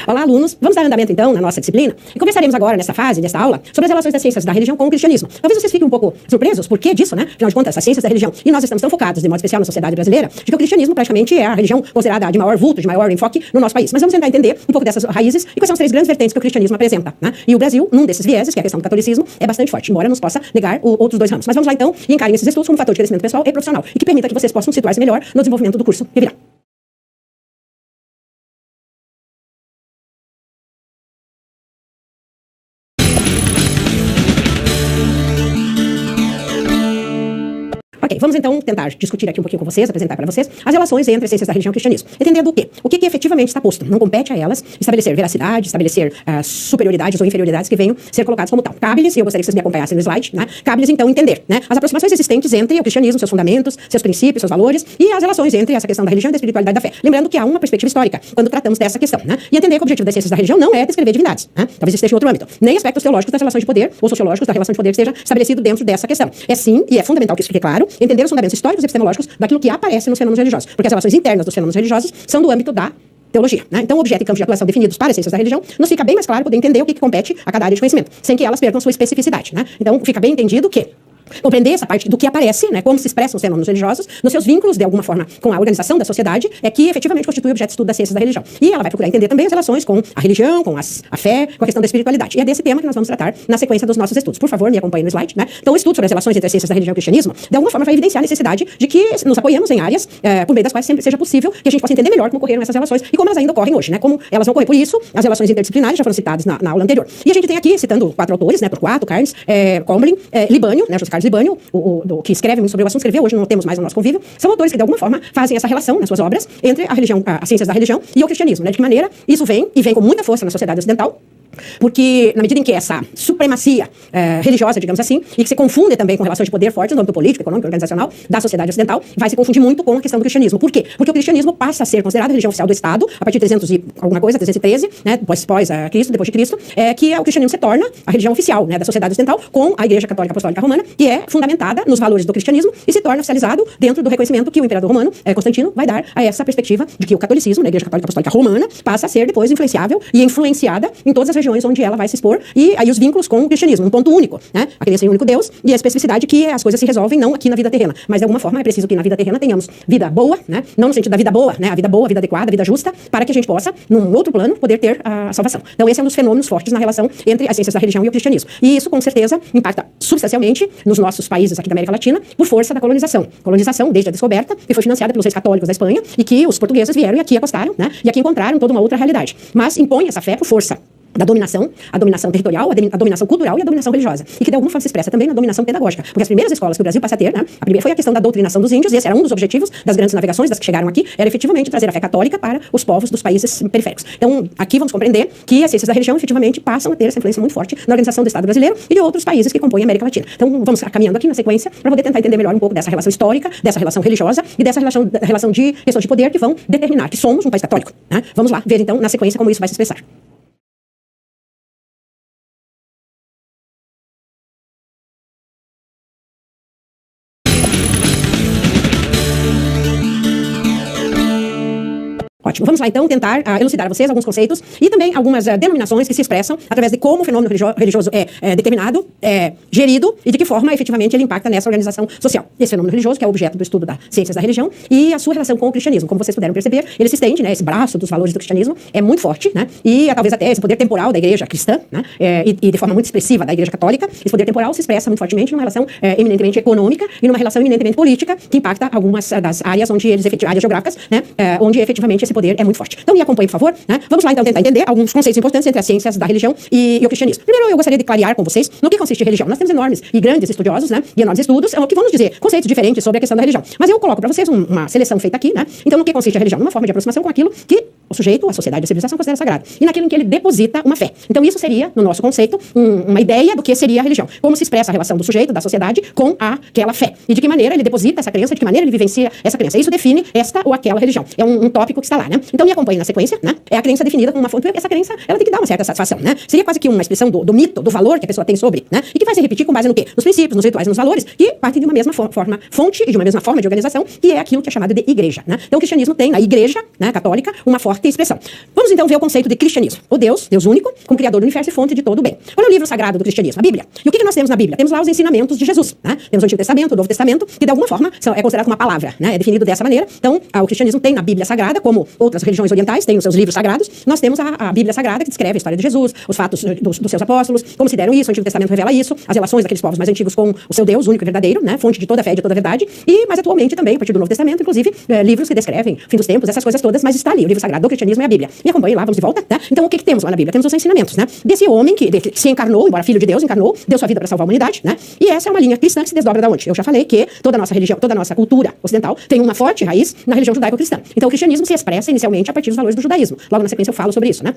Olá, alunos! Vamos dar andamento, então, na nossa disciplina e conversaremos agora, nessa fase, nessa aula, sobre as relações das ciências da religião com o cristianismo. Talvez vocês fiquem um pouco surpresos, por que disso, né? Afinal de contas, as ciências da religião, e nós estamos tão focados, de modo especial na sociedade brasileira, de que o cristianismo praticamente é a religião considerada de maior vulto, de maior enfoque no nosso país. Mas vamos tentar entender um pouco dessas raízes e quais são as três grandes vertentes que o cristianismo apresenta, né? E o Brasil, num desses vieses, que é a questão do catolicismo, é bastante forte, embora nos possa negar outros dois ramos. Mas vamos lá, então, e encarem esses estudos como um fator de crescimento pessoal e profissional, e que permita que vocês possam situar-se melhor no desenvolvimento do curso que virá. Ok, vamos então tentar discutir aqui um pouquinho com vocês, apresentar para vocês as relações entre as ciências da religião e o cristianismo. Entendendo o quê? O que efetivamente está posto. Não compete a elas estabelecer veracidade, estabelecer superioridades ou inferioridades que venham ser colocadas como tal. Cabe-lhes, e eu gostaria que vocês me acompanhassem no slide, né? Cabe-lhes então entender, né, as aproximações existentes entre o cristianismo, seus fundamentos, seus princípios, seus valores e as relações entre essa questão da religião e da espiritualidade da fé. Lembrando que há uma perspectiva histórica quando tratamos dessa questão, né? E entender que o objetivo das ciências da religião não é descrever divindades, né? Talvez esteja em outro âmbito. Nem aspectos teológicos das relações de poder ou sociológicos da relação de poder esteja estabelecido dentro dessa questão. É sim, e é fundamental que isso fique claro, entender os fundamentos históricos e epistemológicos daquilo que aparece nos fenômenos religiosos, porque as relações internas dos fenômenos religiosos são do âmbito da teologia, né? Então, objeto e campo de atuação definidos para as ciências da religião, nos fica bem mais claro poder entender o que compete a cada área de conhecimento, sem que elas percam sua especificidade, né? Então, fica bem entendido que compreender essa parte do que aparece, né, como se expressam os fenômenos religiosos, nos seus vínculos, de alguma forma, com a organização da sociedade, é que efetivamente constitui objeto de estudo das ciências da religião. E ela vai procurar entender também as relações com a religião, com a fé, com a questão da espiritualidade. E é desse tema que nós vamos tratar na sequência dos nossos estudos. Por favor, me acompanhe no slide, né? Então, o estudo sobre as relações entre as ciências da religião e o cristianismo, de alguma forma, vai evidenciar a necessidade de que nos apoiemos em áreas por meio das quais sempre seja possível que a gente possa entender melhor como ocorreram essas relações e como elas ainda ocorrem hoje, né? Como elas vão ocorrer. Por isso, as relações interdisciplinares já foram citadas na aula anterior. E a gente tem aqui, citando 4 autores, né? Torquato, Carnes, Comblin, Libânio, né? José Carlos Libânio, que escreve muito sobre o assunto, escreveu, hoje não temos mais no nosso convívio, são autores que de alguma forma fazem essa relação nas suas obras entre a religião, as ciências da religião e o cristianismo, né? De que maneira isso vem com muita força na sociedade ocidental, porque na medida em que essa supremacia religiosa, digamos assim, e que se confunde também com relações de poder fortes no âmbito político, econômico e organizacional da sociedade ocidental, vai se confundir muito com a questão do cristianismo. Por quê? Porque o cristianismo passa a ser considerado a religião oficial do Estado a partir de 300 e alguma coisa, 313, né, pós Cristo, depois de Cristo, que o cristianismo se torna a religião oficial, né, da sociedade ocidental, com a Igreja Católica Apostólica Romana, que é fundamentada nos valores do cristianismo e se torna oficializado dentro do reconhecimento que o imperador romano, Constantino, vai dar a essa perspectiva de que o catolicismo, né, a Igreja Católica Apostólica Romana, passa a ser depois influenciável e influenciada em todas as regiões onde ela vai se expor, e aí os vínculos com o cristianismo, um ponto único, né? A crença em um único Deus e a especificidade que as coisas se resolvem não aqui na vida terrena, mas de alguma forma é preciso que na vida terrena tenhamos vida boa, né? Não no sentido da vida boa, né? A vida boa, a vida adequada, a vida justa, para que a gente possa, num outro plano, poder ter a salvação. Então esse é um dos fenômenos fortes na relação entre as ciências da religião e o cristianismo. E isso, com certeza, impacta substancialmente nos nossos países aqui da América Latina, por força da colonização. Colonização, desde a descoberta, que foi financiada pelos reis católicos da Espanha, e que os portugueses vieram e aqui acostaram, né? E aqui encontraram toda uma outra realidade. Mas impõe essa fé por força da dominação, a dominação territorial, a dominação cultural e a dominação religiosa. E que de alguma forma se expressa também na dominação pedagógica. Porque as primeiras escolas que o Brasil passa a ter, né, a primeira foi a questão da doutrinação dos índios, e esse era um dos objetivos das grandes navegações, das que chegaram aqui, era efetivamente trazer a fé católica para os povos dos países periféricos. Então, aqui vamos compreender que as ciências da religião efetivamente passam a ter essa influência muito forte na organização do Estado brasileiro e de outros países que compõem a América Latina. Então, vamos caminhando aqui na sequência para poder tentar entender melhor um pouco dessa relação histórica, dessa relação religiosa e dessa relação de questões de poder que vão determinar que somos um país católico, né? Vamos lá ver então na sequência como isso vai se expressar. Ótimo. Vamos lá, então, tentar elucidar a vocês alguns conceitos e também algumas denominações que se expressam através de como o fenômeno religioso é determinado, gerido e de que forma, efetivamente, ele impacta nessa organização social. Esse fenômeno religioso, que é o objeto do estudo das ciências da religião, e a sua relação com o cristianismo. Como vocês puderam perceber, ele se estende, né, esse braço dos valores do cristianismo é muito forte, né, e talvez até esse poder temporal da igreja cristã, né, e de forma muito expressiva da igreja católica, esse poder temporal se expressa muito fortemente numa relação eminentemente econômica e numa relação eminentemente política, que impacta algumas das áreas onde eles áreas geográficas, né, onde efetivamente esse poder é muito forte. Então me acompanhe, por favor, né? Vamos lá então tentar entender alguns conceitos importantes entre as ciências da religião e o cristianismo. Primeiro, eu gostaria de clarear com vocês no que consiste religião. Nós temos enormes e grandes estudiosos, né, e enormes estudos que vão nos dizer conceitos diferentes sobre a questão da religião. Mas eu coloco para vocês uma seleção feita aqui, né? Então, no que consiste a religião? Numa forma de aproximação com aquilo que o sujeito, a sociedade, a civilização considera sagrado. E naquilo em que ele deposita uma fé. Então, isso seria, no nosso conceito, uma ideia do que seria a religião. Como se expressa a relação do sujeito, da sociedade, com aquela fé. E de que maneira ele deposita essa crença, de que maneira ele vivencia essa crença. Isso define esta ou aquela religião. É um tópico que está lá. lá, né? Então me acompanhe na sequência, né? É a crença definida como uma fonte, essa crença, ela tem que dar uma certa satisfação, né? Seria quase que uma expressão do mito, do valor que a pessoa tem sobre, né? E que vai se repetir com base no quê? Nos princípios, nos rituais, nos valores, que partem de uma mesma fonte e de uma mesma forma de organização, que é aquilo que é chamado de igreja, né? Então o cristianismo tem, na igreja, né, católica, uma forte expressão. Vamos então ver o conceito de cristianismo. O Deus único, como criador do universo e fonte de todo o bem. Qual é o livro sagrado do cristianismo? A Bíblia. E o que nós temos na Bíblia? Temos lá os ensinamentos de Jesus, né? Temos o Antigo Testamento, o Novo Testamento, que de alguma forma é considerado uma palavra, né? É definido dessa maneira. Então, o cristianismo tem na Bíblia Sagrada, como outras religiões orientais têm os seus livros sagrados, nós temos a Bíblia Sagrada, que descreve a história de Jesus, os fatos dos seus apóstolos, como se deram isso, o Antigo Testamento revela isso, as relações daqueles povos mais antigos com o seu Deus, único e verdadeiro, né? Fonte de toda a fé e de toda a verdade. Mas atualmente também, a partir do Novo Testamento, inclusive, livros que descrevem o fim dos tempos, essas coisas todas, mas está ali, o livro sagrado do cristianismo é a Bíblia. Me acompanhe lá, vamos de volta, tá? Então, o que temos lá na Bíblia? Temos os ensinamentos, né? Desse homem que se encarnou, embora filho de Deus, encarnou, deu sua vida para salvar a humanidade, né? E essa é uma linha cristã que se desdobra da onde? Eu já falei que toda a nossa religião, toda a nossa cultura ocidental tem uma forte raiz na religião judaico-cristã. Então, o cristianismo se expressa inicialmente a partir dos valores do judaísmo. Logo na sequência eu falo sobre isso, né?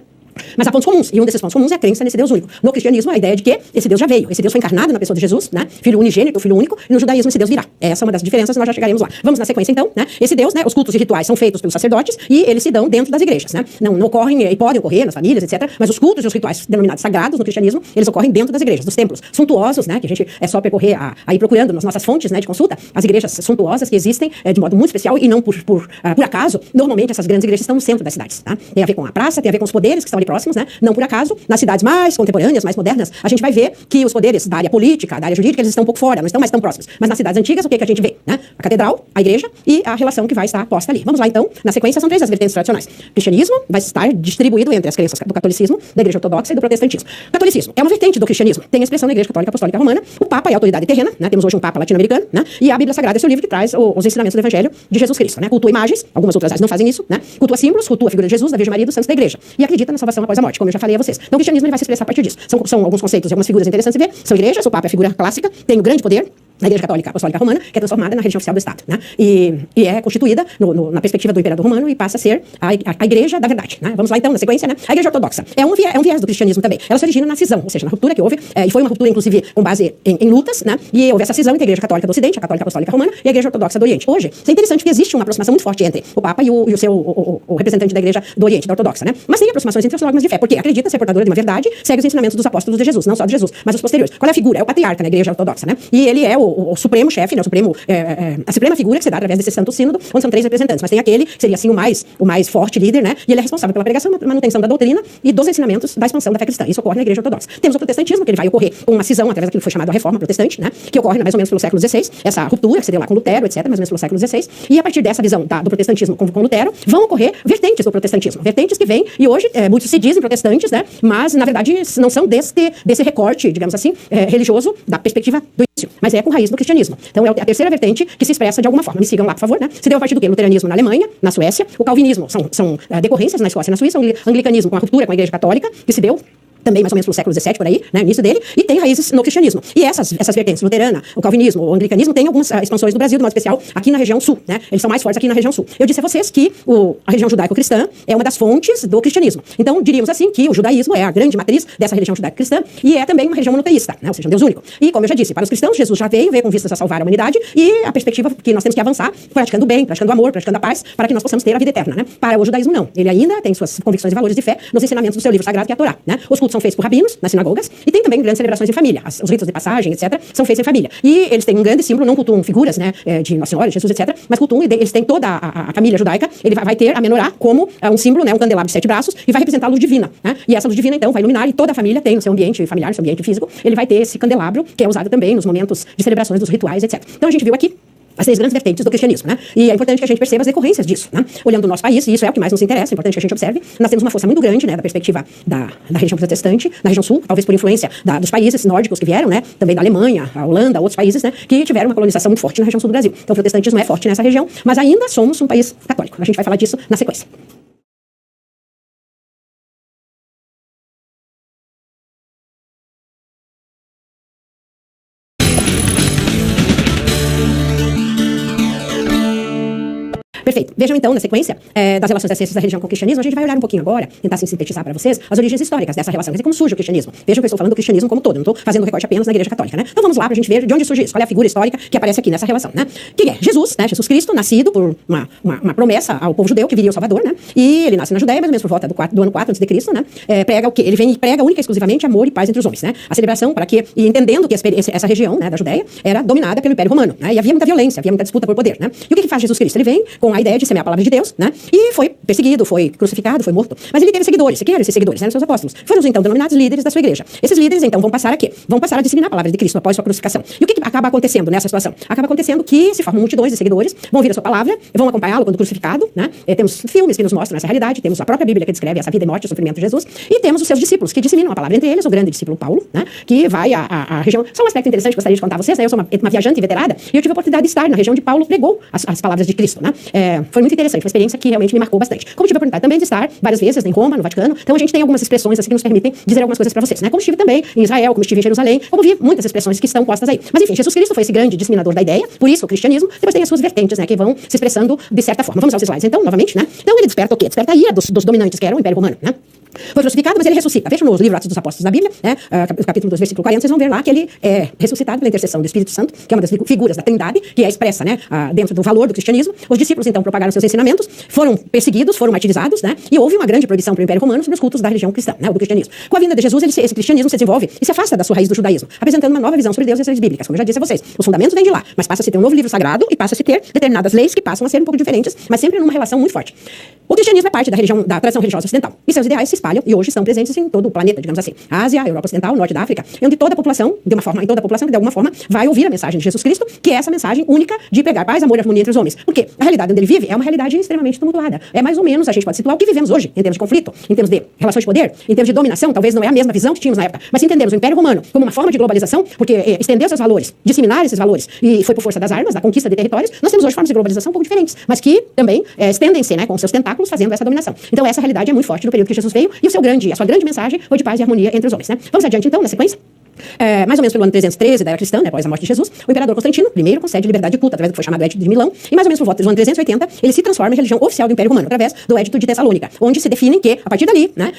Mas há pontos comuns, e um desses pontos comuns é a crença nesse Deus único. No cristianismo, a ideia de que esse Deus já veio, esse Deus foi encarnado na pessoa de Jesus, né? Filho unigênito, filho único, e no judaísmo esse Deus virá. Essa é uma das diferenças, nós já chegaremos lá. Vamos na sequência então, né? Esse Deus, né? Os cultos e rituais são feitos pelos sacerdotes e eles se dão dentro das igrejas, né? Não ocorrem, e podem ocorrer nas famílias, etc. Mas os cultos e os rituais denominados sagrados no cristianismo, eles ocorrem dentro das igrejas, dos templos suntuosos, né? Que a gente é só percorrer aí procurando nas nossas fontes, né? De consulta, as igrejas suntuosas que existem de modo muito especial e não por acaso. Normalmente essas grandes igrejas estão no centro das cidades, tá? Tem a ver com a praça, tem a ver com os poderes que estão ali próximos, né? Não por acaso, nas cidades mais contemporâneas, mais modernas, a gente vai ver que os poderes da área política, da área jurídica, eles estão um pouco fora, não estão mais tão próximos. Mas nas cidades antigas, o que a gente vê? Né? A catedral, a igreja e a relação que vai estar posta ali. Vamos lá, então. Na sequência, são três as vertentes tradicionais. O cristianismo vai estar distribuído entre as crenças do catolicismo, da igreja ortodoxa e do protestantismo. O catolicismo é uma vertente do cristianismo. Tem a expressão na igreja católica apostólica romana. O Papa é a autoridade terrena, né? Temos hoje um Papa latino-americano, né? E a Bíblia Sagrada é seu livro que traz os ensinamentos do Evangelho de Jesus Cristo, né? Cultua imagens, algumas outras áreas não fazem isso, né? Cultua símbolos, cultua a figura de Jesus, da Virgem Maria e dos santos da igreja. E acredita na salvação após a morte, como eu já falei a vocês. Então, o cristianismo ele vai se expressar a partir disso. São alguns conceitos e algumas figuras interessantes de ver. São igrejas, o Papa é a figura clássica, tem o grande poder. A Igreja Católica Apostólica Romana, que é transformada na religião oficial do Estado, né? E é constituída na perspectiva do Imperador Romano e passa a ser a Igreja da Verdade, né? Vamos lá então, na sequência, né? A Igreja Ortodoxa é um viés do cristianismo também. Ela se origina na cisão, ou seja, na ruptura que houve, e foi uma ruptura, inclusive, com base em lutas, né? E houve essa cisão entre a Igreja Católica do Ocidente, a Católica Apostólica Romana, e a Igreja Ortodoxa do Oriente. Hoje, é interessante que existe uma aproximação muito forte entre o Papa e o representante da Igreja do Oriente, da Ortodoxa, né? Mas tem aproximações entre os dogmas de fé, porque acredita ser portadora de uma verdade, segue os ensinamentos dos apóstolos de Jesus, não só de Jesus, mas os posteriores. Qual é a figura? É o patriarca na Igreja Ortodoxa, né? E ele é o supremo chefe, né, a suprema figura que se dá através desse santo sínodo, onde são três representantes, mas tem aquele que seria assim o mais forte líder, né, e ele é responsável pela pregação, manutenção da doutrina e dos ensinamentos da expansão da fé cristã. Isso ocorre na Igreja Ortodoxa. Temos o protestantismo, que ele vai ocorrer com uma cisão através daquilo que foi chamado a Reforma Protestante, né, que ocorre mais ou menos pelo século XVI, essa ruptura que se deu lá com Lutero, etc., mais ou menos pelo século XVI, e a partir dessa visão do protestantismo com Lutero, vão ocorrer vertentes do protestantismo, vertentes que vêm, e hoje muitos se dizem protestantes, né, mas na verdade não são desse recorte, digamos assim, religioso da perspectiva do início, mas é com raiz do cristianismo. Então é a terceira vertente que se expressa de alguma forma. Me sigam lá, por favor, né? Se deu a partir do quê? Luteranismo na Alemanha, na Suécia, o calvinismo são decorrências na Escócia e na Suíça, o anglicanismo com a ruptura com a Igreja Católica, que se deu também mais ou menos pelo século XVII, por aí, né, início dele, e tem raízes no cristianismo. E essas vertentes, luterana, o calvinismo, o anglicanismo, tem algumas expansões no Brasil, de modo especial, aqui na região sul, né? Eles são mais fortes aqui na região sul. Eu disse a vocês que a religião judaico-cristã é uma das fontes do cristianismo. Então, diríamos assim que o judaísmo é a grande matriz dessa religião judaico-cristã e é também uma religião monoteísta, né? Ou seja, um Deus único. E, como eu já disse, para os cristãos, Jesus já veio com vistas a salvar a humanidade e a perspectiva que nós temos que avançar praticando o bem, praticando o amor, praticando a paz, para que nós possamos ter a vida eterna, né? Para o judaísmo, não. Ele ainda tem suas convicções e valores de fé nos ensinamentos do seu livro sagrado, que é a Torá, né? Os cultos são feitos por rabinos, nas sinagogas, e tem também grandes celebrações em família. Os ritos de passagem, etc., são feitos em família. E eles têm um grande símbolo, não cultuam figuras, né, de Nossa Senhora, Jesus, etc., mas cultuam, eles têm toda a família judaica, ele vai ter a menorá como um símbolo, né, um candelabro de 7 braços, e vai representar a luz divina, né? E essa luz divina, então, vai iluminar, e toda a família tem no seu ambiente familiar, no seu ambiente físico, ele vai ter esse candelabro, que é usado também nos momentos de celebrações dos rituais, etc. Então a gente viu aqui as três grandes vertentes do cristianismo, né? E é importante que a gente perceba as decorrências disso, né? Olhando o nosso país, e isso é o que mais nos interessa, é importante que a gente observe, nós temos uma força muito grande, né, da perspectiva da região protestante, na região sul, talvez por influência dos países nórdicos que vieram, né? Também da Alemanha, a Holanda, outros países, né? Que tiveram uma colonização muito forte na região sul do Brasil. Então o protestantismo é forte nessa região, mas ainda somos um país católico. A gente vai falar disso na sequência. Perfeito. vejam então, na sequência das relações das ciências da religião com o cristianismo, a gente vai olhar um pouquinho agora, tentar assim, sintetizar para vocês as origens históricas dessa relação, quer dizer, como surge o cristianismo. Vejam que eu estou falando do cristianismo como todo, não estou fazendo recorte apenas na Igreja Católica, né? Então vamos lá para a gente ver de onde surge isso, qual é a figura histórica que aparece aqui nessa relação, né? Que é Jesus, né? Jesus Cristo, nascido por uma promessa ao povo judeu que viria o Salvador, né? E ele nasce na Judéia, mais ou menos por volta do ano 4 a.C., né? Prega o quê? Ele vem e prega única e exclusivamente amor e paz entre os homens, né? A celebração para que, e entendendo que essa região, né, da Judéia era dominada pelo Império Romano, né? E havia muita violência, havia muita disputa por poder, né? E o que faz Jesus Cristo? Ele vem com a ideia de semear a palavra de Deus, né? E foi perseguido, foi crucificado, foi morto. Mas ele teve seguidores. Quem eram esses seguidores? Eram seus apóstolos. Foram então denominados líderes da sua igreja. Esses líderes então vão passar a quê? Vão passar a disseminar a palavra de Cristo após sua crucificação. E o que acaba acontecendo nessa situação? Acaba acontecendo que se formam multidões de seguidores, vão ouvir a sua palavra, vão acompanhá-lo quando crucificado, né? Temos filmes que nos mostram essa realidade, temos a própria Bíblia que descreve essa vida e morte e sofrimento de Jesus, e temos os seus discípulos que disseminam a palavra, entre eles o grande discípulo Paulo, né? Que vai à região. Só um aspecto interessante que eu gostaria de contar a vocês, né? Eu sou uma viajante inveterada e eu tive a oportunidade de estar na região onde Paulo pregou as palavras de Cristo, né? Foi muito interessante, uma experiência que realmente me marcou bastante. Como tive a oportunidade também de estar várias vezes em Roma, no Vaticano, então a gente tem algumas expressões assim que nos permitem dizer algumas coisas para vocês, né? Como estive também em Israel, como estive em Jerusalém, como vi muitas expressões que estão postas aí. Mas enfim, Jesus Cristo foi esse grande disseminador da ideia, por isso o cristianismo depois tem as suas vertentes, né? Que vão se expressando de certa forma. Vamos aos slides então, novamente, né? Então ele desperta o quê? Desperta a ira dos dominantes, que era o Império Romano, né? Foi crucificado, mas ele ressuscita. Vejam nos livros Atos dos Apóstolos da Bíblia, né? Capítulo 2, versículo 40, vocês vão ver lá que ele é ressuscitado pela intercessão do Espírito Santo, que é uma das figuras da Trindade, que é expressa, né? Dentro do valor do cristianismo. Os discípulos, então, propagaram seus ensinamentos, foram perseguidos, foram martirizados, né? E houve uma grande proibição para o Império Romano sobre os cultos da religião cristã, né? Ou do cristianismo. Com a vinda de Jesus, esse cristianismo se desenvolve e se afasta da sua raiz do judaísmo, apresentando uma nova visão sobre Deus e as leis bíblicas. Como eu já disse a vocês, os fundamentos vêm de lá, mas passa-se a ter um novo livro sagrado e passa-se a ter determinadas leis que passam a ser um pouco diferentes, mas sempre numa relação muito forte. O cristianismo é parte da tradição religiosa ocidental, e seus ideais se espalham e hoje estão presentes em todo o planeta, digamos assim. Ásia, Europa Ocidental, Norte da África, onde toda a população, de alguma forma, vai ouvir a mensagem de Jesus Cristo, que é essa mensagem única de pregar paz, amor e harmonia entre os homens. Porque a realidade onde ele vive é uma realidade extremamente tumultuada. É mais ou menos, a gente pode situar o que vivemos hoje, em termos de conflito, em termos de relações de poder, em termos de dominação, talvez não é a mesma visão que tínhamos na época, mas se entendemos o Império Romano como uma forma de globalização, porque estendeu seus valores, disseminar esses valores, e foi por força das armas, da conquista de territórios, nós temos hoje formas de globalização um pouco diferentes, mas que também estendem-se, né, com seus tentáculos, fazendo essa dominação. Então essa realidade é muito forte no período que Jesus veio, e a sua grande mensagem foi de paz e harmonia entre os homens, né? Vamos adiante então, na sequência. Mais ou menos pelo ano 313 da era cristã, né, após a morte de Jesus, o imperador Constantino I concede liberdade de culto através do que foi chamado Edito de Milão, e mais ou menos por volta do ano 380, ele se transforma em religião oficial do Império Romano, através do Edito de Tessalônica, onde se define que, a partir dali, né,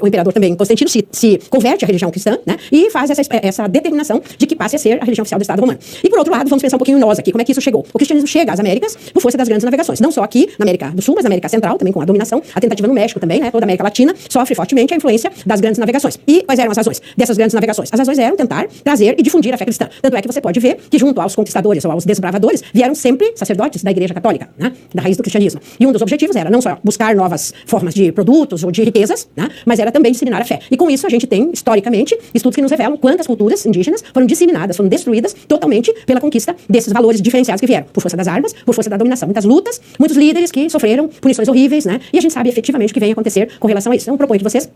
o imperador também, Constantino, se converte à religião cristã, né, e faz essa determinação de que passe a ser a religião oficial do Estado Romano. E por outro lado, vamos pensar um pouquinho em nós aqui, como é que isso chegou? O cristianismo chega às Américas por força das grandes navegações, não só aqui na América do Sul, mas na América Central, também com a dominação, a tentativa no México também, né, toda a América Latina sofre fortemente a influência das grandes navegações. E quais eram as razões dessas grandes navegações? As razões eram tentar trazer e difundir a fé cristã. Tanto é que você pode ver que junto aos conquistadores ou aos desbravadores vieram sempre sacerdotes da Igreja Católica, né, da raiz do cristianismo. E um dos objetivos era não só buscar novas formas de produtos ou de riquezas, né, mas era também disseminar a fé. E com isso a gente tem, historicamente, estudos que nos revelam quantas culturas indígenas foram disseminadas, foram destruídas totalmente pela conquista desses valores diferenciados que vieram, por força das armas, por força da dominação. Muitas lutas, muitos líderes que sofreram punições horríveis, né, e a gente sabe efetivamente o que vem acontecer com relação a isso. Então eu proponho que vocês,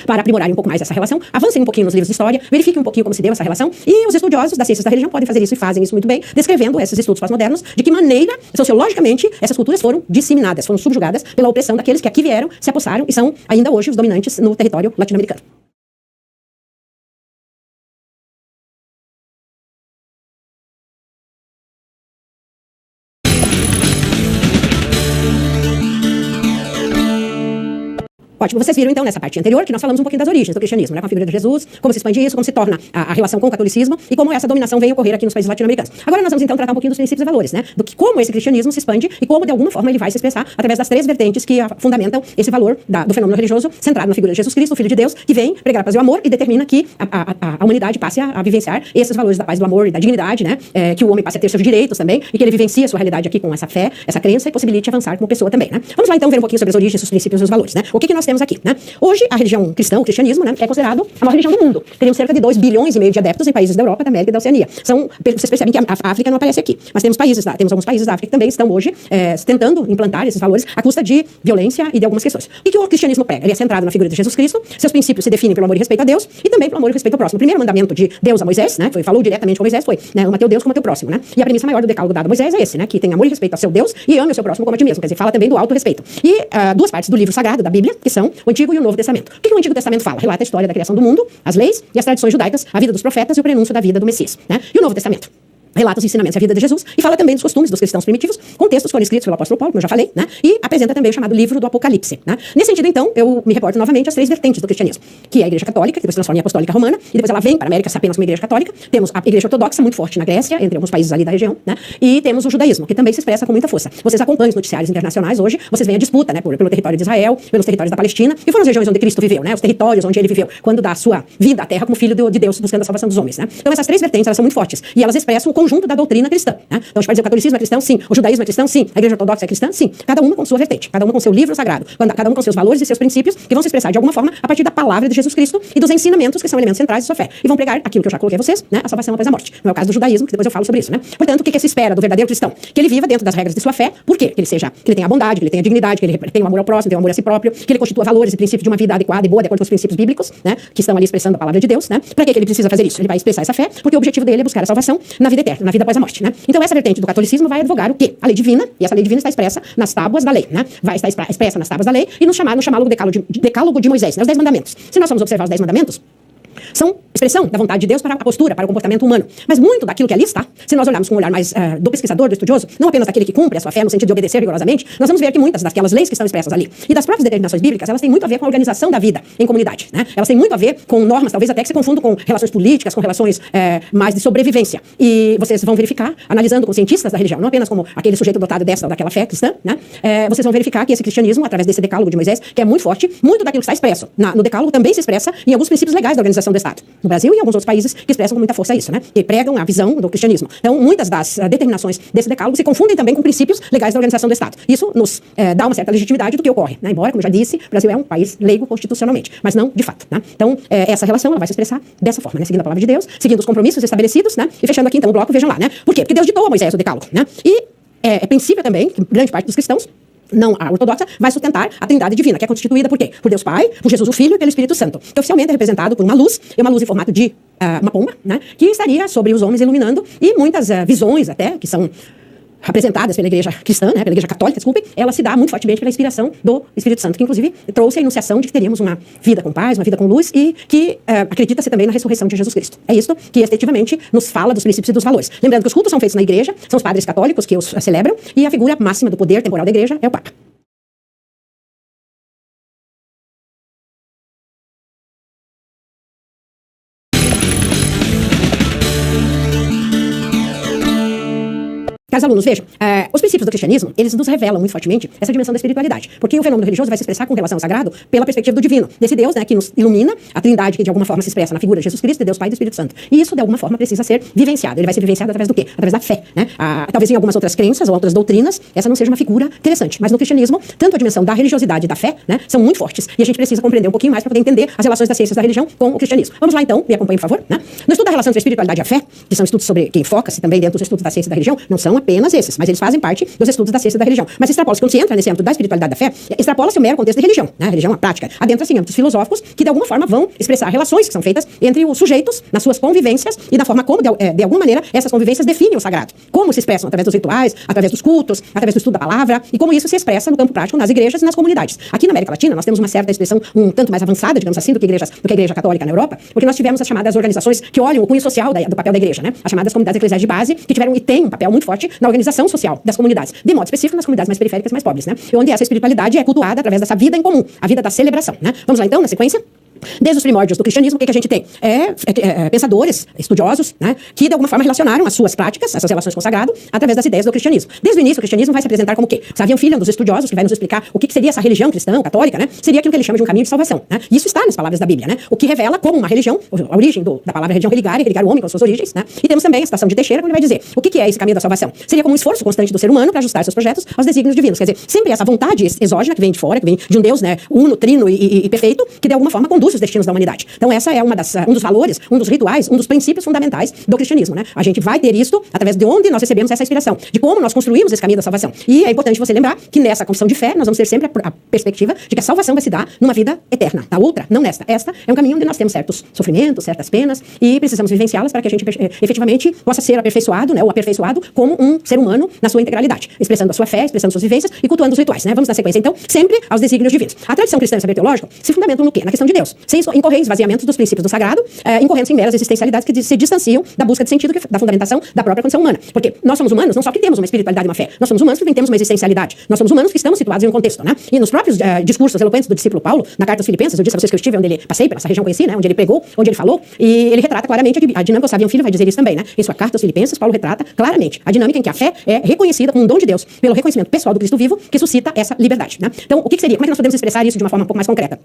para aprimorarem um pouco mais essa relação, avancem um pouquinho nos livros de história, verifiquem um pouquinho como se deu essa relação, e os estudiosos das ciências da religião podem fazer isso e fazem isso muito bem, descrevendo esses estudos pós-modernos, de que maneira, sociologicamente, essas culturas foram disseminadas, foram subjugadas pela opressão daqueles que aqui vieram, se apossaram e são ainda hoje os dominantes no território latino-americano. Ótimo, vocês viram então nessa parte anterior que nós falamos um pouquinho das origens do cristianismo, né, com a figura de Jesus, como se expande isso, como se torna a relação com o catolicismo e como essa dominação vem ocorrer aqui nos países latino-americanos. Agora nós vamos então tratar um pouquinho dos princípios e valores, né, do que como esse cristianismo se expande e como de alguma forma ele vai se expressar através das três vertentes que fundamentam esse valor do fenômeno religioso centrado na figura de Jesus Cristo, o Filho de Deus, que vem pregar a paz e o amor e determina que a humanidade passe a vivenciar esses valores da paz, do amor e da dignidade, né, que o homem passe a ter seus direitos também e que ele vivencie a sua realidade aqui com essa fé, essa crença e possibilite avançar como pessoa também, né. Vamos lá então ver um pouquinho sobre as origens, os princípios e os valores, né. O que nós temos aqui, né? Hoje, a religião cristã, o cristianismo, né, é considerado a maior religião do mundo. Teriam cerca de 2,5 bilhões de adeptos em países da Europa, da América e da Oceania. Vocês percebem que a África não aparece aqui, mas temos alguns países da África que também estão hoje tentando implantar esses valores à custa de violência e de algumas questões. O que o cristianismo prega? Ele é centrado na figura de Jesus Cristo, seus princípios se definem pelo amor e respeito a Deus e também pelo amor e respeito ao próximo. O primeiro mandamento de Deus a Moisés, né, falou diretamente com Moisés, foi, né, ama teu Deus como teu próximo, né? E a premissa maior do decálogo dado a Moisés é esse, né, que tem amor e respeito ao seu Deus e ame o seu próximo como a ti mesmo. Quer dizer, fala também do auto-respeito. E duas partes do livro sagrado da Bíblia, que são o Antigo e o Novo Testamento. O que o Antigo Testamento fala? Relata a história da criação do mundo, as leis e as tradições judaicas, a vida dos profetas e o prenúncio da vida do Messias, né? E o Novo Testamento? relata os ensinamentos e a vida de Jesus e fala também dos costumes dos cristãos primitivos, com textos que foram escritos pelo apóstolo Paulo, como eu já falei, né? E apresenta também o chamado livro do Apocalipse, né? Nesse sentido, então, eu me reporto novamente às 3 vertentes do cristianismo, que é a Igreja Católica, que depois se transforma em Apostólica Romana, e depois ela vem para a América apenas como Igreja Católica. Temos a Igreja Ortodoxa, muito forte na Grécia, entre alguns países ali da região, né? E temos o judaísmo, que também se expressa com muita força. Vocês acompanham os noticiários internacionais hoje, vocês veem a disputa, né, pelo território de Israel, pelos territórios da Palestina, que foram as regiões onde Cristo viveu, né? Os territórios onde ele viveu, quando dá a sua vida à terra como filho de Deus, buscando a salvação dos homens, né? Então essas 3 vertentes, elas são muito fortes, e elas expressam o conjunto da doutrina cristã, né? Então a gente pode dizer o catolicismo é cristão, sim. O judaísmo é cristão, sim. A Igreja Ortodoxa é cristã, sim. Cada uma com sua vertente, cada uma com seu livro sagrado, cada uma com seus valores e seus princípios, que vão se expressar de alguma forma a partir da palavra de Jesus Cristo e dos ensinamentos que são elementos centrais de sua fé. E vão pregar aquilo que eu já coloquei a vocês, né? A salvação após a morte. Não é o caso do judaísmo, que depois eu falo sobre isso, né? Portanto, o que se espera do verdadeiro cristão? Que ele viva dentro das regras de sua fé. Por quê? Que ele tenha a bondade, que ele tenha a dignidade, que ele tenha o amor ao próximo, tenha o amor a si próprio, que ele constitua valores e princípios de uma vida adequada e boa, de acordo com os princípios bíblicos, né? Que estão ali expressando a palavra de Deus, né? Para que ele precisa fazer isso? Ele vai expressar essa fé, porque o objetivo dele é buscar a salvação na vida eterna, na vida após a morte, né? Então essa vertente do catolicismo vai advogar o quê? A lei divina, e essa lei divina está expressa nas tábuas da lei, né? Vai estar expressa nas tábuas da lei e no chamado decálogo de Moisés, né? Os 10 mandamentos. Se nós formos observar os 10 mandamentos, são expressão da vontade de Deus para a postura, para o comportamento humano. Mas muito daquilo que ali está, se nós olharmos com um olhar mais do pesquisador, do estudioso, não apenas daquele que cumpre a sua fé no sentido de obedecer rigorosamente, nós vamos ver que muitas daquelas leis que estão expressas ali e das próprias determinações bíblicas, elas têm muito a ver com a organização da vida em comunidade, né? Elas têm muito a ver com normas, talvez até que se confundam com relações políticas, com relações mais de sobrevivência. E vocês vão verificar, analisando com cientistas da religião, não apenas como aquele sujeito dotado dessa ou daquela fé cristã, né? Vocês vão verificar que esse cristianismo, através desse decálogo de Moisés, que é muito forte, muito daquilo que está expresso no decálogo também se expressa em alguns princípios legais da organização do Estado. No Brasil e em alguns outros países que expressam com muita força isso, né? Que pregam a visão do cristianismo. Então, muitas das determinações desse decálogo se confundem também com princípios legais da organização do Estado. Isso nos dá uma certa legitimidade do que ocorre, né? Embora, como eu já disse, o Brasil é um país leigo constitucionalmente, mas não de fato, né? Então, essa relação ela vai se expressar dessa forma, né? Seguindo a palavra de Deus, seguindo os compromissos estabelecidos, né? E fechando aqui então o bloco, vejam lá, né? Por quê? Porque Deus ditou a Moisés o decálogo, né? E é princípio também que grande parte dos cristãos, não a ortodoxa, vai sustentar a trindade divina, que é constituída por quê? Por Deus Pai, por Jesus o Filho e pelo Espírito Santo, que oficialmente é representado por uma luz em formato de uma pomba, né? Que estaria sobre os homens iluminando, e muitas visões até, que são apresentadas pela Igreja cristã, né, pela Igreja Católica, desculpem, ela se dá muito fortemente pela inspiração do Espírito Santo, que inclusive trouxe a enunciação de que teríamos uma vida com paz, uma vida com luz, e que acredita-se também na ressurreição de Jesus Cristo. É isso que efetivamente nos fala dos princípios e dos valores. Lembrando que os cultos são feitos na Igreja, são os padres católicos que os celebram, e a figura máxima do poder temporal da Igreja é o Papa. Caros alunos, vejam, os princípios do cristianismo, eles nos revelam muito fortemente essa dimensão da espiritualidade, porque o fenômeno religioso vai se expressar com relação ao sagrado pela perspectiva do divino, desse Deus, né, que nos ilumina, a trindade que de alguma forma se expressa na figura de Jesus Cristo, de Deus Pai e do Espírito Santo. E isso, de alguma forma, precisa ser vivenciado. Ele vai ser vivenciado através do quê? Através da fé, né? Talvez em algumas outras crenças ou outras doutrinas, essa não seja uma figura interessante, mas no cristianismo, tanto a dimensão da religiosidade e da fé, né, são muito fortes, e a gente precisa compreender um pouquinho mais para poder entender as relações das ciências da religião com o cristianismo. Vamos lá então, me acompanhem, por favor, né? No estudo da relação entre a espiritualidade e a fé, que são estudos sobre quem foca-se também dentro dos estudos da ciência da religião, não são apenas esses, mas eles fazem parte dos estudos da ciência da religião. Mas extrapola-se, quando se entra nesse âmbito da espiritualidade da fé, extrapola-se o mero contexto de religião, né? A religião, a prática. Adentra-se em âmbitos filosóficos que, de alguma forma, vão expressar relações que são feitas entre os sujeitos, nas suas convivências e da forma como, de alguma maneira, essas convivências definem o sagrado. Como se expressam através dos rituais, através dos cultos, através do estudo da palavra, e como isso se expressa no campo prático nas igrejas e nas comunidades. Aqui na América Latina, nós temos uma certa expressão um tanto mais avançada, digamos assim, do que a Igreja Católica na Europa, porque nós tivemos as chamadas organizações que olham o cunho social do papel da igreja, né? As chamadas comunidades eclesiais de base, que tiveram e têm um papel muito forte na organização social das comunidades, de modo específico nas comunidades mais periféricas, mais pobres, né? Onde essa espiritualidade é cultuada através dessa vida em comum, a vida da celebração, né? Vamos lá então, na sequência? Desde os primórdios do cristianismo, o que a gente tem? Pensadores, estudiosos, né, que de alguma forma relacionaram as suas práticas, essas relações com o sagrado, através das ideias do cristianismo. Desde o início, o cristianismo vai se apresentar como o quê? Saviam filha dos estudiosos, que vai nos explicar o que seria essa religião cristã, católica, né? Seria aquilo que ele chama de um caminho de salvação, né? Isso está nas palavras da Bíblia, né? O que revela como uma religião, a origem da palavra religião religar o homem com as suas origens, né? E temos também a citação de Teixeira, que ele vai dizer o que é esse caminho da salvação. Seria como um esforço constante do ser humano para ajustar seus projetos aos desígnios divinos. Quer dizer, sempre essa vontade exógena que vem de fora, que vem de um Deus, né, uno, trino e perfeito, que de alguma forma conduz os destinos da humanidade. Então essa é um dos valores, um dos rituais, um dos princípios fundamentais do cristianismo, né? A gente vai ter isto através de onde nós recebemos essa inspiração, de como nós construímos esse caminho da salvação. E é importante você lembrar que nessa confissão de fé nós vamos ter sempre a perspectiva de que a salvação vai se dar numa vida eterna. Na outra, não nesta. Esta é um caminho onde nós temos certos sofrimentos, certas penas, e precisamos vivenciá-las para que a gente efetivamente possa ser aperfeiçoado, né? Ou aperfeiçoado como um ser humano na sua integralidade, expressando a sua fé, expressando suas vivências e cultuando os rituais, né? Vamos na sequência então, sempre aos desígnios divinos. A tradição cristã e o saber teológico se fundamentam no quê? Na questão de Deus. sem incorrer em esvaziamentos dos princípios do sagrado, incorrendo em meras existencialidades que se distanciam da busca de sentido, da fundamentação da própria condição humana. Porque nós somos humanos não só que temos uma espiritualidade e uma fé, nós somos humanos que também temos uma existencialidade. Nós somos humanos que estamos situados em um contexto, né? E nos próprios discursos eloquentes do discípulo Paulo, na carta aos Filipenses, eu disse a vocês que eu estive onde ele passei pela essa região conheci, né? Onde ele pregou, onde ele falou, e ele retrata claramente a dinâmica. O Sabiam Filho vai dizer isso também, né? Em sua carta aos Filipenses, Paulo retrata claramente a dinâmica em que a fé é reconhecida como um dom de Deus, pelo reconhecimento pessoal do Cristo vivo, que suscita essa liberdade, né? Então, o que seria? Como é que nós podemos expressar isso de uma forma um pouco mais concreta?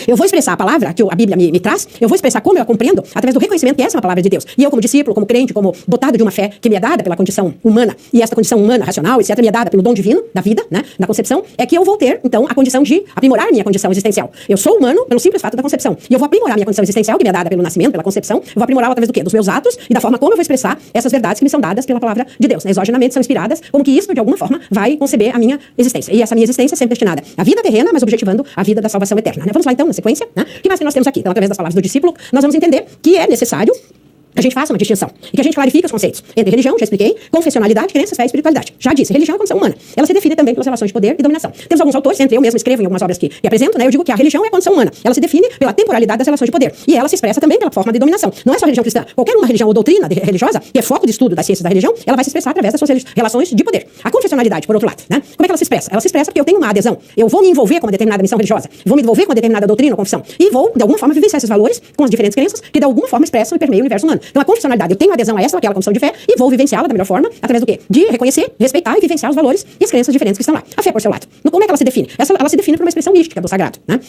Eu vou expressar a palavra que a Bíblia me traz, eu vou expressar como eu a compreendo através do reconhecimento que essa é uma palavra de Deus. E eu, como discípulo, como crente, como dotado de uma fé que me é dada pela condição humana, e essa condição humana, racional, etc., me é dada pelo dom divino da vida, né, da concepção, é que eu vou ter, então, a condição de aprimorar minha condição existencial. Eu sou humano pelo simples fato da concepção. E eu vou aprimorar minha condição existencial, que me é dada pelo nascimento, pela concepção, eu vou aprimorá-la através do quê? Dos meus atos e da forma como eu vou expressar essas verdades que me são dadas pela palavra de Deus. Né? Exogenamente são inspiradas, como que isso, de alguma forma, vai conceber a minha existência. E essa minha existência é sempre destinada à vida terrena, mas objetivando a vida da salvação eterna. Né? Vamos lá, então, na sequência, né? O que mais que nós temos aqui? Então, através das palavras do discípulo, nós vamos entender que é necessário que a gente faça uma distinção e que a gente clarifique os conceitos entre religião, já expliquei, confessionalidade, crenças, fé e espiritualidade. Já disse, religião é condição humana. Ela se define também pelas relações de poder e dominação. Temos alguns autores, entre eu mesmo escrevo em algumas obras que apresento, né? Eu digo que a religião é condição humana. Ela se define pela temporalidade das relações de poder. E ela se expressa também pela forma de dominação. Não é só religião cristã. Qualquer uma religião ou doutrina religiosa, que é foco de estudo das ciências da religião, ela vai se expressar através das suas relações de poder. A confessionalidade, por outro lado, né? Como é que ela se expressa? Ela se expressa porque eu tenho uma adesão. Eu vou me envolver com uma determinada missão religiosa. Vou me envolver com uma determinada doutrina ou confissão. E vou, de alguma forma, vivenciar esses valores com as diferentes crenças que, de alguma forma, expressam e permeiam o universo humano. Então, a confessionalidade, eu tenho adesão a essa ou aquela condição de fé e vou vivenciá-la da melhor forma, através do quê? De reconhecer, respeitar e vivenciar os valores e as crenças diferentes que estão lá. A fé, por seu lado. Como é que ela se define? Ela se define por uma expressão mística do sagrado, né?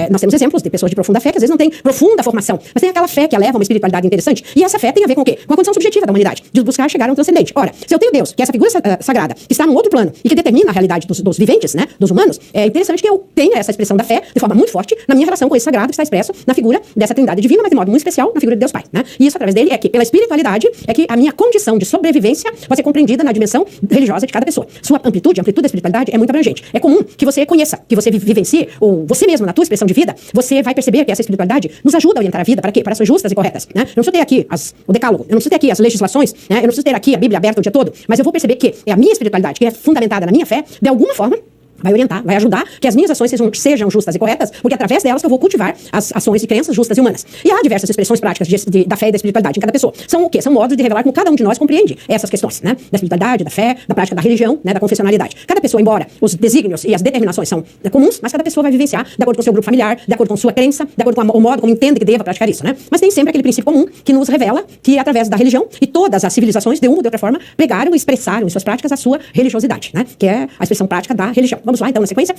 Nós temos exemplos de pessoas de profunda fé que às vezes não têm profunda formação, mas tem aquela fé que eleva uma espiritualidade interessante, e essa fé tem a ver com o quê? Com a condição subjetiva da humanidade, de buscar chegar a um transcendente. Ora, se eu tenho Deus, que é essa figura sagrada, que está num outro plano e que determina a realidade dos viventes, né? Dos humanos, é interessante que eu tenha essa expressão da fé de forma muito forte na minha relação com esse sagrado que está expresso na figura dessa trindade divina, mas de modo muito especial na figura de Deus Pai, né? E isso através dele é que, pela espiritualidade, é que a minha condição de sobrevivência pode ser compreendida na dimensão religiosa de cada pessoa. Sua amplitude, a amplitude da espiritualidade é muito abrangente. É comum que você conheça, que você vivencie, ou você mesmo, na tua expressão de vida, você vai perceber que essa espiritualidade nos ajuda a orientar a vida para quê? Para ações justas e corretas, né? Eu não preciso ter aqui o decálogo, eu não preciso ter aqui as legislações, né? Eu não preciso ter aqui a Bíblia aberta o dia todo, mas eu vou perceber que é a minha espiritualidade, que é fundamentada na minha fé, de alguma forma, vai orientar, vai ajudar que as minhas ações sejam justas e corretas, porque é através delas que eu vou cultivar as ações e crenças justas e humanas. E há diversas expressões práticas da fé e da espiritualidade em cada pessoa. São o quê? São modos de revelar como cada um de nós compreende essas questões, né? Da espiritualidade, da fé, da prática da religião, né? Da confessionalidade. Cada pessoa, embora os desígnios e as determinações são comuns, mas cada pessoa vai vivenciar de acordo com o seu grupo familiar, de acordo com sua crença, de acordo com o modo como entende que deva praticar isso, né? Mas tem sempre aquele princípio comum que nos revela que através da religião e todas as civilizações, de uma ou de outra forma, pregaram e expressaram em suas práticas a sua religiosidade, né? Que é a expressão prática da religião. Vamos lá, então, na sequência.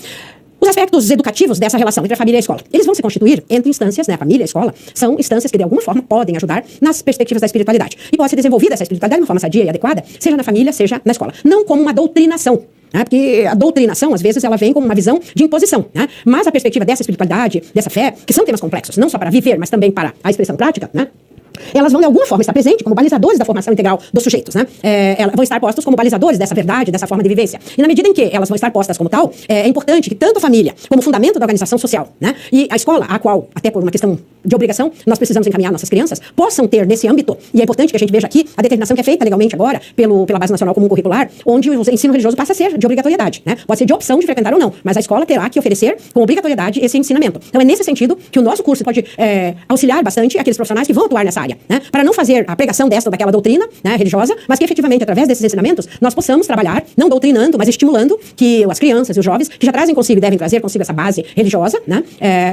Os aspectos educativos dessa relação entre a família e a escola, eles vão se constituir entre instâncias, né? A família e a escola são instâncias que de alguma forma podem ajudar nas perspectivas da espiritualidade. E pode ser desenvolvida essa espiritualidade de uma forma sadia e adequada, seja na família, seja na escola. Não como uma doutrinação, né? Porque a doutrinação, às vezes, ela vem como uma visão de imposição, né? Mas a perspectiva dessa espiritualidade, dessa fé, que são temas complexos, não só para viver, mas também para a expressão prática, né? Elas vão, de alguma forma, estar presentes como balizadores da formação integral dos sujeitos, né? Elas vão estar postos como balizadores dessa verdade, dessa forma de vivência. E na medida em que elas vão estar postas como tal, é importante que tanto a família, como fundamento da organização social, né? E a escola, a qual, até por uma questão de obrigação, nós precisamos encaminhar nossas crianças, possam ter nesse âmbito, e é importante que a gente veja aqui a determinação que é feita legalmente agora, pela Base Nacional Comum Curricular, onde o ensino religioso passa a ser de obrigatoriedade, né? Pode ser de opção de frequentar ou não, mas a escola terá que oferecer com obrigatoriedade esse ensinamento. Então é nesse sentido que o nosso curso pode auxiliar bastante aqueles profissionais que vão atuar nessa área, né? Para não fazer a pregação desta ou daquela doutrina, né, religiosa, mas que efetivamente, através desses ensinamentos, nós possamos trabalhar, não doutrinando, mas estimulando que as crianças e os jovens, que já trazem consigo e devem trazer consigo essa base religiosa, né,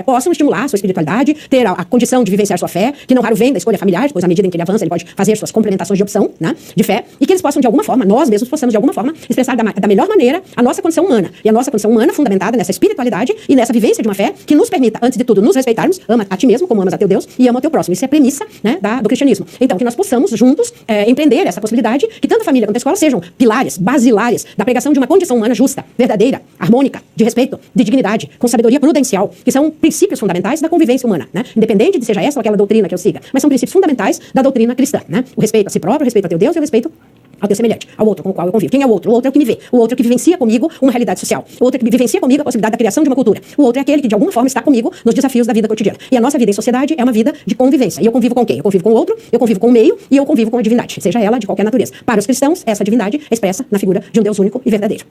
possam estimular a sua espiritualidade, ter a condição de vivenciar sua fé, que não raro vem da escolha familiar, pois à medida em que ele avança, ele pode fazer suas complementações de opção, né, de fé, e que eles possam, de alguma forma, nós mesmos possamos, de alguma forma, expressar da melhor maneira a nossa condição humana. E a nossa condição humana fundamentada nessa espiritualidade e nessa vivência de uma fé que nos permita, antes de tudo, nos respeitarmos, ama a ti mesmo como amas a teu Deus e ama o teu próximo. Isso é a premissa, né, do cristianismo. Então, que nós possamos juntos empreender essa possibilidade que tanto a família quanto a escola sejam pilares, basilares da pregação de uma condição humana justa, verdadeira, harmônica, de respeito, de dignidade, com sabedoria prudencial, que são princípios fundamentais da convivência humana, né? Independente de seja essa ou aquela doutrina que eu siga, mas são princípios fundamentais da doutrina cristã, né? O respeito a si próprio, o respeito a teu Deus e o respeito ao teu semelhante, ao outro com o qual eu convivo. Quem é o outro? O outro é o que me vê. O outro é o que vivencia comigo uma realidade social. O outro é que vivencia comigo a possibilidade da criação de uma cultura. O outro é aquele que, de alguma forma, está comigo nos desafios da vida cotidiana. E a nossa vida em sociedade é uma vida de convivência. E eu convivo com quem? Eu convivo com o outro, eu convivo com o meio e eu convivo com a divindade, seja ela de qualquer natureza. Para os cristãos, essa divindade é expressa na figura de um Deus único e verdadeiro.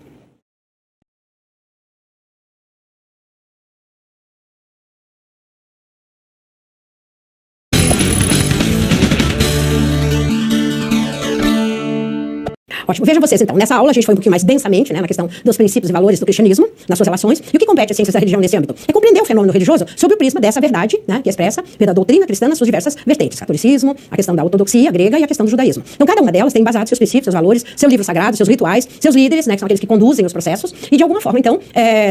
Ótimo. Vejam vocês, então, nessa aula a gente foi um pouquinho mais densamente, né, na questão dos princípios e valores do cristianismo, nas suas relações, e o que compete às ciências da religião nesse âmbito é compreender o fenômeno religioso sob o prisma dessa verdade, né, que é expressa pela doutrina cristã nas suas diversas vertentes, catolicismo, a questão da ortodoxia grega e a questão do judaísmo. Então, cada uma delas tem embasado seus princípios, seus valores, seu livro sagrado, seus rituais, seus líderes, né, que são aqueles que conduzem os processos, e de alguma forma, então,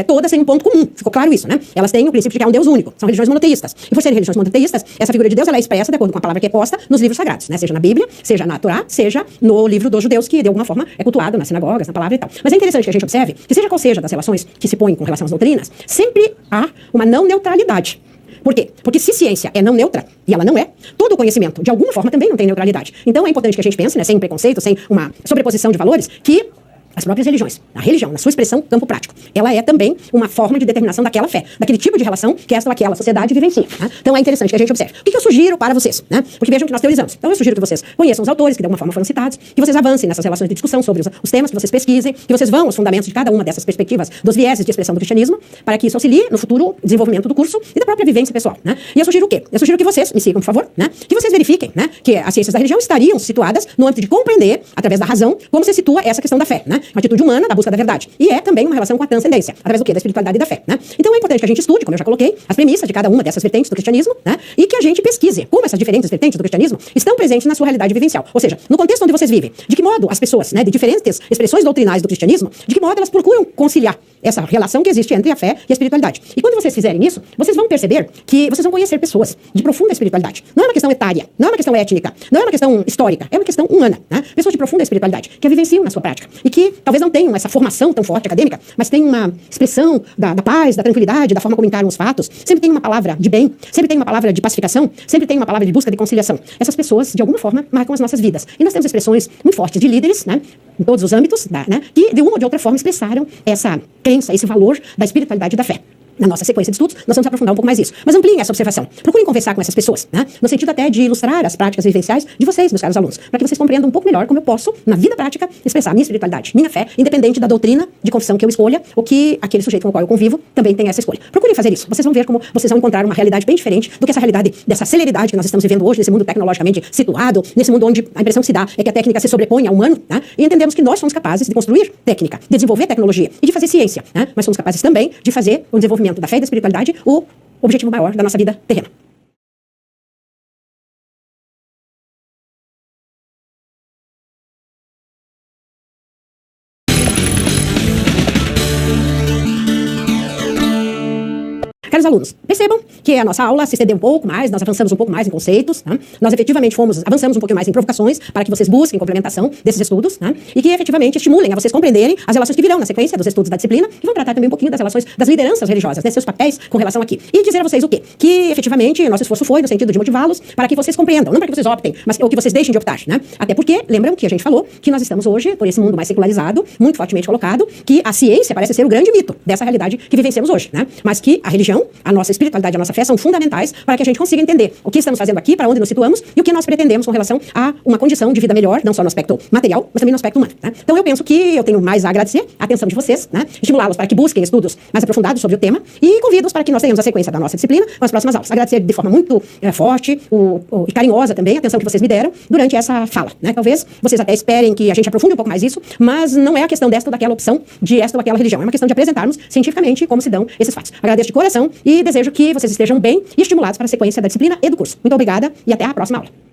todas têm um ponto comum. Ficou claro isso, né? Elas têm o princípio de que há um Deus único. São religiões monoteístas. E por serem religiões monoteístas, essa figura de Deus ela é expressa de acordo com a palavra que é posta nos livros sagrados, né? Seja na Bíblia, seja na Torá, seja no livro dos judeus, que de alguma forma é cultuado nas sinagogas, na palavra e tal. Mas é interessante que a gente observe que seja qual seja das relações que se põem com relação às doutrinas, sempre há uma não neutralidade. Por quê? Porque se ciência é não neutra, e ela não é, todo conhecimento, de alguma forma, também não tem neutralidade. Então é importante que a gente pense, né, sem preconceito, sem uma sobreposição de valores, que as próprias religiões, a religião, na sua expressão, campo prático, ela é também uma forma de determinação daquela fé, daquele tipo de relação que esta ou aquela sociedade vivencia. Né? Então é interessante que a gente observe. O que eu sugiro para vocês? Né? Porque vejam que nós teorizamos. Então eu sugiro que vocês conheçam os autores, que de alguma forma foram citados, que vocês avancem nessas relações de discussão sobre os temas, que vocês pesquisem, que vocês vão aos fundamentos de cada uma dessas perspectivas, dos vieses de expressão do cristianismo, para que isso auxilie no futuro desenvolvimento do curso e da própria vivência pessoal. Né? E eu sugiro o quê? Eu sugiro que vocês, me sigam, por favor, né? Que vocês verifiquem, né, que as ciências da religião estariam situadas no âmbito de compreender, através da razão, como se situa essa questão da fé, né? A atitude humana, da busca da verdade. E é também uma relação com a transcendência, através do quê? Da espiritualidade e da fé, né? Então é importante que a gente estude, como eu já coloquei, as premissas de cada uma dessas vertentes do cristianismo, né? E que a gente pesquise como essas diferentes vertentes do cristianismo estão presentes na sua realidade vivencial. Ou seja, no contexto onde vocês vivem, de que modo as pessoas, né, de diferentes expressões doutrinais do cristianismo, de que modo elas procuram conciliar essa relação que existe entre a fé e a espiritualidade. E quando vocês fizerem isso, vocês vão perceber que vocês vão conhecer pessoas de profunda espiritualidade. Não é uma questão etária, não é uma questão étnica, não é uma questão histórica, é uma questão humana, né? Pessoas de profunda espiritualidade, que a vivenciam na sua prática e que talvez não tenham essa formação tão forte acadêmica, mas tem uma expressão da paz, da tranquilidade, da forma como encaram os fatos, sempre tem uma palavra de bem, sempre tem uma palavra de pacificação, sempre tem uma palavra de busca de conciliação. Essas pessoas, de alguma forma, marcam as nossas vidas. E nós temos expressões muito fortes de líderes, né, em todos os âmbitos, né, que de uma ou de outra forma expressaram essa crença, esse valor da espiritualidade e da fé. Na nossa sequência de estudos, nós vamos aprofundar um pouco mais isso. Mas ampliem essa observação. Procurem conversar com essas pessoas, né? No sentido até de ilustrar as práticas vivenciais de vocês, meus caros alunos, para que vocês compreendam um pouco melhor como eu posso, na vida prática, expressar minha espiritualidade, minha fé, independente da doutrina de confissão que eu escolha, ou que aquele sujeito com o qual eu convivo também tem essa escolha. Procurem fazer isso. Vocês vão ver como vocês vão encontrar uma realidade bem diferente do que essa realidade dessa celeridade que nós estamos vivendo hoje, nesse mundo tecnologicamente situado, nesse mundo onde a impressão que se dá é que a técnica se sobrepõe ao humano, né? E entendemos que nós somos capazes de construir técnica, de desenvolver tecnologia e de fazer ciência, né? Mas somos capazes também de fazer o desenvolvimento da fé e da espiritualidade o objetivo maior da nossa vida terrena. Caros alunos, percebam que a nossa aula se estendeu um pouco mais, nós avançamos um pouco mais em conceitos, né? Nós efetivamente avançamos um pouquinho mais em provocações para que vocês busquem complementação desses estudos, né? E que efetivamente estimulem a vocês compreenderem as relações que virão na sequência dos estudos da disciplina e vão tratar também um pouquinho das relações das lideranças religiosas, né? Seus papéis com relação aqui. E dizer a vocês o quê? Que efetivamente nosso esforço foi no sentido de motivá-los para que vocês compreendam, não para que vocês optem, mas ou que vocês deixem de optar, né? Até porque, lembram que a gente falou que nós estamos hoje, por esse mundo mais secularizado, muito fortemente colocado, que a ciência parece ser o grande mito dessa realidade que vivenciamos hoje, né? Mas que a religião, a nossa espiritualidade, a nossa fé são fundamentais para que a gente consiga entender o que estamos fazendo aqui, para onde nos situamos e o que nós pretendemos com relação a uma condição de vida melhor, não só no aspecto material, mas também no aspecto humano, né? Então eu penso que eu tenho mais a agradecer a atenção de vocês, né? Estimulá-los para que busquem estudos mais aprofundados sobre o tema e convido-os para que nós tenhamos a sequência da nossa disciplina com as próximas aulas. Agradecer de forma muito forte e carinhosa também a atenção que vocês me deram durante essa fala, né? Talvez vocês até esperem que a gente aprofunde um pouco mais isso, mas não é a questão desta ou daquela opção, de esta ou aquela religião. É uma questão de apresentarmos cientificamente como se dão esses fatos. Agradeço de coração e desejo que vocês estejam bem e estimulados para a sequência da disciplina e do curso. Muito obrigada e até a próxima aula.